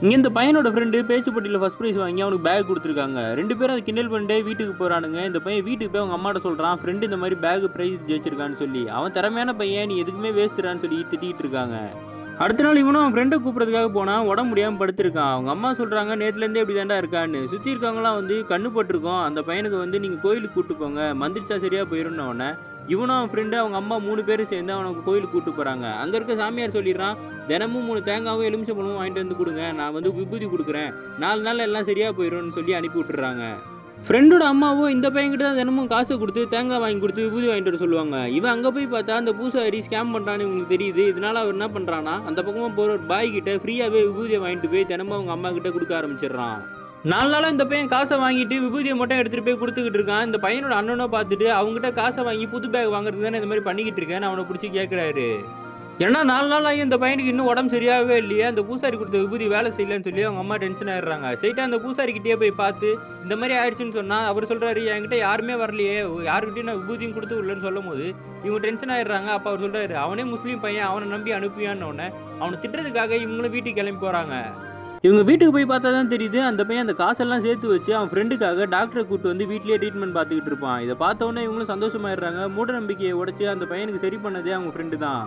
இங்கே இந்த பையனோட ஃப்ரெண்டு பேச்சு போட்டியில் ஃபஸ்ட் ப்ரைஸ் வாங்கி அவனுக்கு பேக் கொடுத்துருக்காங்க. 2 பேரும் அதை கிண்டல் பண்ணிட்டு வீட்டுக்கு போகிறானுங்க. இந்த பையன் வீட்டுக்கு போய் அவங்க அம்மாட்ட சொல்கிறான், ஃப்ரெண்டு இந்த மாதிரி பேக் ப்ரைஸ் ஜெயிச்சிருக்கான்னு சொல்லி. அவன் திறமையான பையன், நீ எதுக்குமே வேஸ்ட்டுறான்னு சொல்லி திட்டிகிட்டு இருக்காங்க. அடுத்த நாள் இவனும் அவன் ஃப்ரெண்டை கூப்பிட்றதுக்காக போனால் உடம்பு முடியாமல் படுத்திருக்கான். அவங்க அம்மா சொல்கிறாங்க, நேற்றுலேருந்தே இப்படி தாண்டா இருக்கான்னு. சுற்றி இருக்கவங்களாம் வந்து கண்ணு போட்டிருக்கோம், அந்த பையனுக்கு வந்து நீங்கள் கோயிலுக்கு கூப்பிட்டு போங்க, மந்திரிச்சா சரியாக போயிடும்னு உடனே இவனும் அவன் ஃப்ரெண்டு அவங்க அம்மா 3 பேரும் சேர்ந்து அவனுக்கு கோயிலுக்கு கூப்பிட்டு போகிறாங்க. அங்கே இருக்க சாமியார் சொல்லிடுறான், தினமும் 3 தேங்காவும் எலுமிச்சம்பழமும் வாங்கிட்டு வந்து கொடுங்க, நான் வந்து விபூதி கொடுக்குறேன், 4 நாள் எல்லாம் சரியாக போயிடும்னு சொல்லி அனுப்பி விட்டுறாங்க. ஃப்ரெண்டோட அம்மாவும் இந்த பையன்கிட்ட தான் தினமும் காசு கொடுத்து தேங்காய் வாங்கி கொடுத்து விபூதி வாங்கிட்டு வர சொல்லுவாங்க. இவன் அங்கே போய் பார்த்தா அந்த பூசாரி ஸ்கேம் பண்ணுறான்னு இவங்களுக்கு தெரியுது. இதனால அவர் என்ன பண்ணுறான்னா, அந்த பக்கமாக போகிற ஒரு பாய் கிட்ட ஃப்ரீயாகவே விபூதியை வாங்கிட்டு போய் தினமும் அவங்க அம்மா கிட்ட கொடுக்க ஆரம்பிச்சிடுறான். 4 நாளாக இந்த பையன் காசை வாங்கிட்டு விபூதியை மட்டும் எடுத்துகிட்டு போய் கொடுத்துக்கிட்டு இருக்கான். இந்த பையனோட அண்ணனை பார்த்துட்டு அவங்ககிட்ட காசை வாங்கி புது பேக் வாங்குறது தானே இந்த மாதிரி பண்ணிக்கிட்டு இருக்கேன்னு அவனை பிடிச்சி கேட்குறாரு. ஏன்னா 4 நாள் ஆகி இந்த பையனுக்கு இன்னும் உடம்பு சரியாகவே இல்லையே, அந்த பூசாரி கொடுத்த விபூதி வேலை செய்யலன்னு சொல்லி அவங்க அம்மா டென்ஷன் ஆயிடுறாங்க. ஸ்ட்ரைட்டாக அந்த பூசாரிக்கிட்டே போய் பார்த்து இந்த மாதிரி ஆயிடுச்சுன்னு சொன்னால் அவர் சொல்கிறாரு, என்கிட்ட யாருமே வரலையே, யாருக்கிட்டையும் நான் விபூதியும் கொடுத்து இல்லைன்னு சொல்லும் போது இவங்க டென்ஷன் ஆயிடுறாங்க. அப்போ அவர் சொல்கிறாரு, அவனே முஸ்லீம் பையன், அவனை நம்பி அனுப்பியான்னு உடனே அவனை திட்டுறதுக்காக இவங்களும் வீட்டுக்கு கிளம்பி போகிறாங்க. இவங்க வீட்டுக்கு போய் பார்த்தா தான் தெரியுது, அந்த பையன் அந்த காசெல்லாம் சேர்த்து வச்சு அவன் ஃப்ரெண்டுக்காக டாக்டரை கூப்பிட்டு வந்து வீட்லேயே ட்ரீட்மெண்ட் பார்த்துக்கிட்டு இருப்பான். இதை பார்த்தோன்னே இவங்களும் சந்தோஷமாயிடுறாங்க. மூட நம்பிக்கையை உடச்சி அந்த பையனுக்கு சரி பண்ணதே அவங்க ஃப்ரெண்டு தான்.